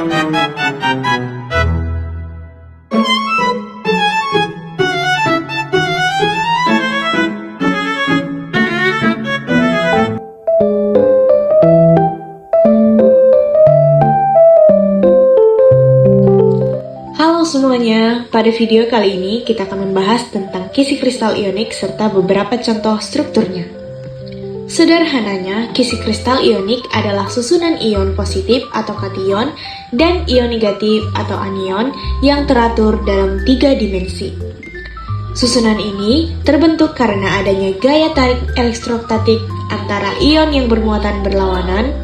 Halo semuanya, pada video kali ini kita akan membahas tentang kisi kristal ionik serta beberapa contoh strukturnya. Sederhananya, kisi kristal ionik adalah susunan ion positif atau kation dan ion negatif atau anion yang teratur dalam 3 dimensi. Susunan ini terbentuk karena adanya gaya tarik elektrostatik antara ion yang bermuatan berlawanan,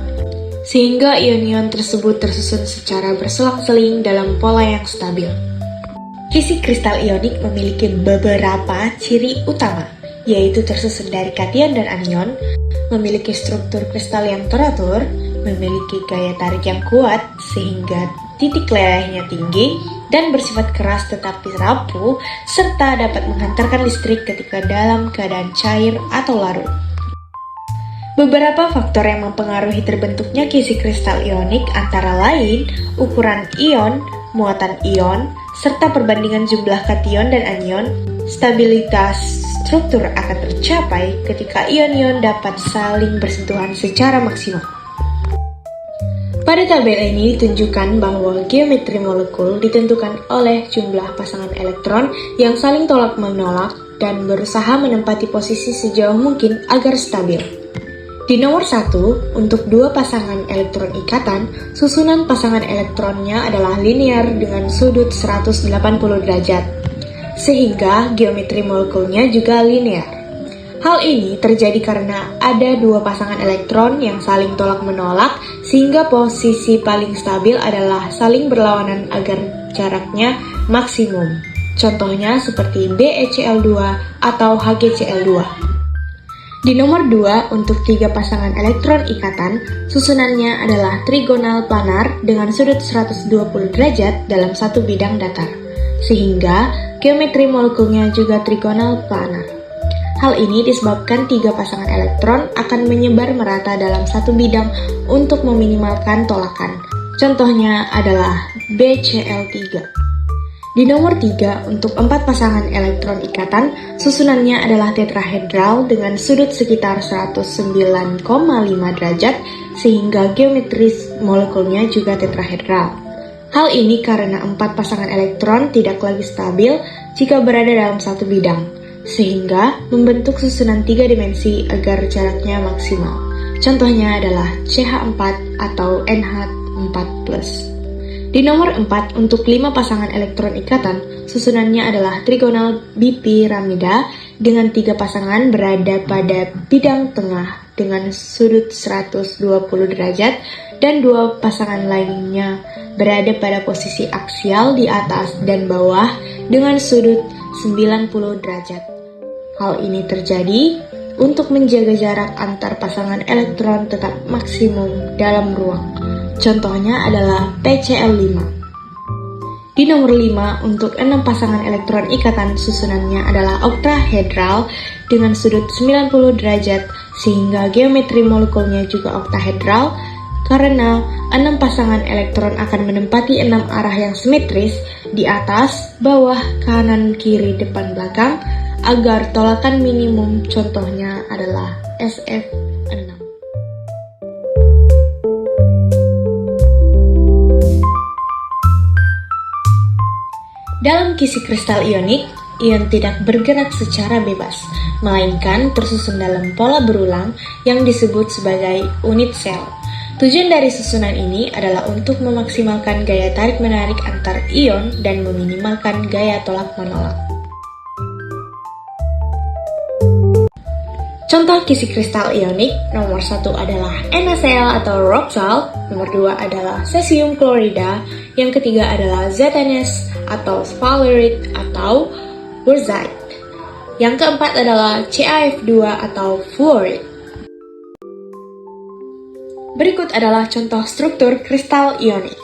sehingga ion-ion tersebut tersusun secara berselang-seling dalam pola yang stabil. Kisi kristal ionik memiliki beberapa ciri utama, yaitu tersusun dari kation dan anion, memiliki struktur kristal yang teratur, memiliki gaya tarik yang kuat sehingga titik lelehnya tinggi, dan bersifat keras tetapi rapuh, serta dapat menghantarkan listrik ketika dalam keadaan cair atau larut. Beberapa faktor yang mempengaruhi terbentuknya kisi kristal ionik antara lain ukuran ion, muatan ion, serta perbandingan jumlah kation dan anion. Stabilitas struktur akan tercapai ketika ion-ion dapat saling bersentuhan secara maksimal. Pada tabel ini ditunjukkan bahwa geometri molekul ditentukan oleh jumlah pasangan elektron yang saling tolak-menolak dan berusaha menempati posisi sejauh mungkin agar stabil. Di nomor 1, untuk 2 pasangan elektron ikatan, susunan pasangan elektronnya adalah linear dengan sudut 180 derajat, sehingga geometri molekulnya juga linear. Hal ini terjadi karena ada 2 pasangan elektron yang saling tolak-menolak, sehingga posisi paling stabil adalah saling berlawanan agar jaraknya maksimum. Contohnya seperti BeCl2 atau HgCl2. Di nomor 2, untuk 3 pasangan elektron ikatan, susunannya adalah trigonal planar dengan sudut 120 derajat dalam satu bidang datar, sehingga geometri molekulnya juga trigonal planar. Hal ini disebabkan 3 pasangan elektron akan menyebar merata dalam satu bidang untuk meminimalkan tolakan. Contohnya adalah BCl3. Di nomor 3, untuk 4 pasangan elektron ikatan, susunannya adalah tetrahedral dengan sudut sekitar 109,5 derajat, sehingga geometris molekulnya juga tetrahedral. Hal ini karena 4 pasangan elektron tidak lagi stabil jika berada dalam satu bidang, sehingga membentuk susunan 3 dimensi agar jaraknya maksimal. Contohnya adalah CH4 atau NH4+. Di nomor 4, untuk 5 pasangan elektron ikatan, susunannya adalah trigonal bipiramida dengan 3 pasangan berada pada bidang tengah dengan sudut 120 derajat dan 2 pasangan lainnya berada pada posisi aksial di atas dan bawah dengan sudut 90 derajat. Hal ini terjadi untuk menjaga jarak antar pasangan elektron tetap maksimum dalam ruang. Contohnya adalah PCl5. Di nomor 5, untuk 6 pasangan elektron ikatan, susunannya adalah oktahedral dengan sudut 90 derajat, sehingga geometri molekulnya juga oktahedral karena 6 pasangan elektron akan menempati 6 arah yang simetris di atas, bawah, kanan, kiri, depan, belakang agar tolakan minimum. Contohnya adalah SF6. Dalam kisi kristal ionik, ion tidak bergerak secara bebas, melainkan tersusun dalam pola berulang yang disebut sebagai unit sel. Tujuan dari susunan ini adalah untuk memaksimalkan gaya tarik-menarik antar ion dan meminimalkan gaya tolak-menolak. Contoh kisi kristal ionik, nomor 1 adalah NaCl atau rock salt, nomor 2 adalah cesium klorida, yang ketiga adalah ZnS atau sphalerite atau wurtzite, yang keempat adalah CaF2 atau fluoride. Berikut adalah contoh struktur kristal ionik.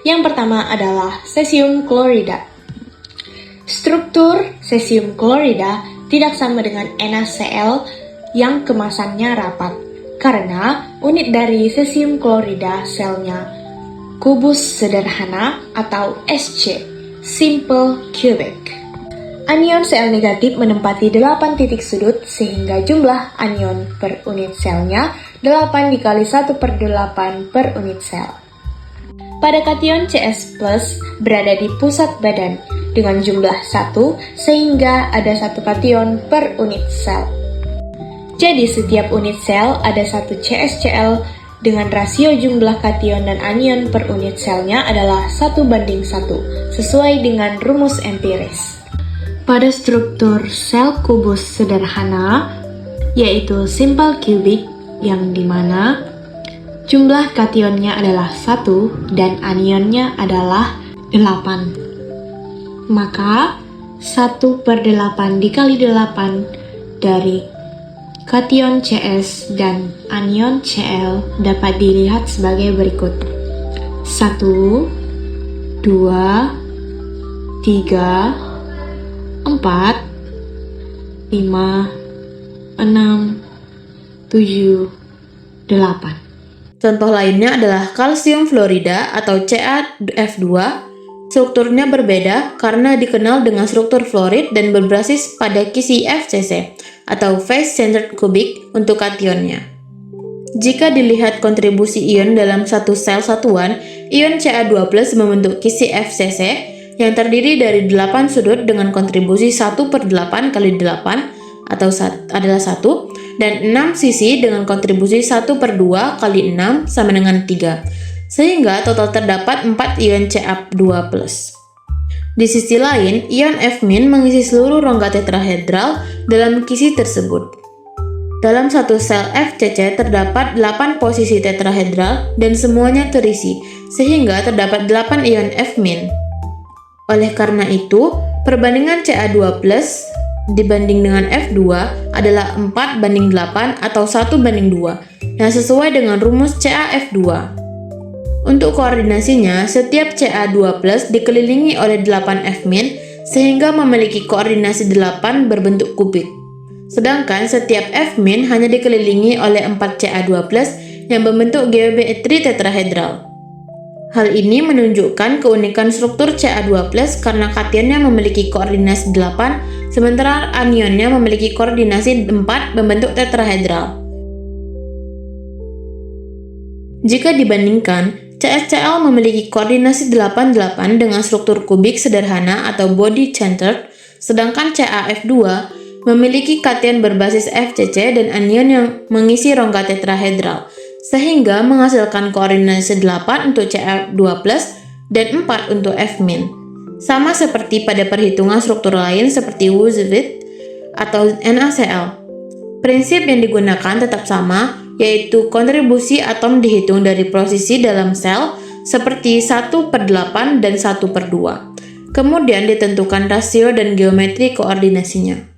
Yang pertama adalah cesium klorida. Struktur cesium klorida tidak sama dengan NaCl yang kemasannya rapat, karena unit dari cesium klorida selnya kubus sederhana atau SC, simple cubic. Anion Cl negatif menempati 8 titik sudut sehingga jumlah anion per unit selnya 8 dikali 1/8 per unit sel. Pada kation Cs+ berada di pusat badan dengan jumlah 1 sehingga ada 1 kation per unit sel. Jadi setiap unit sel ada 1 CsCl dengan rasio jumlah kation dan anion per unit selnya adalah 1:1 sesuai dengan rumus empiris. Pada struktur sel kubus sederhana, yaitu simple cubic, yang dimana jumlah kationnya adalah 1 dan anionnya adalah 8. Maka 1/8 dikali 8 dari kation Cs dan anion Cl dapat dilihat sebagai berikut. 1, 2, 3, 4, 5, 6, 7, 8. Contoh lainnya adalah kalsium fluorida atau CaF2. Strukturnya berbeda karena dikenal dengan struktur fluorid dan berbasis pada kisi FCC atau face centered cubic untuk kationnya. Jika dilihat kontribusi ion dalam satu sel satuan, ion Ca2+ membentuk kisi FCC yang terdiri dari 8 sudut dengan kontribusi 1/8 kali 8 atau adalah 1 dan 6 sisi dengan kontribusi 1/2 kali 6 sama dengan 3 sehingga total terdapat 4 ion Ca2+. Di sisi lain, ion F- mengisi seluruh rongga tetrahedral dalam kisi tersebut. Dalam satu sel FCC terdapat 8 posisi tetrahedral dan semuanya terisi sehingga terdapat 8 ion F-. Oleh karena itu, perbandingan Ca2+ dibanding dengan F2 adalah 4:8 atau 1:2 yang sesuai dengan rumus CaF2. Untuk koordinasinya, setiap Ca2+ dikelilingi oleh 8 F- sehingga memiliki koordinasi 8 berbentuk kubik. Sedangkan setiap F- hanya dikelilingi oleh 4 Ca2+ yang membentuk geometri tetrahedral. Hal ini menunjukkan keunikan struktur Ca2+ karena kationnya memiliki koordinasi 8, sementara anionnya memiliki koordinasi 4 membentuk tetrahedral. Jika dibandingkan, CsCl memiliki koordinasi 8-8 dengan struktur kubik sederhana atau body centered, sedangkan CaF2 memiliki kation berbasis FCC dan anion yang mengisi rongga tetrahedral, sehingga menghasilkan koordinasi 8 untuk Ca2+ dan 4 untuk F-. Sama seperti pada perhitungan struktur lain seperti Wurtzit atau NaCl. Prinsip yang digunakan tetap sama, yaitu kontribusi atom dihitung dari posisi dalam sel seperti 1/8 dan 1/2. Kemudian ditentukan rasio dan geometri koordinasinya.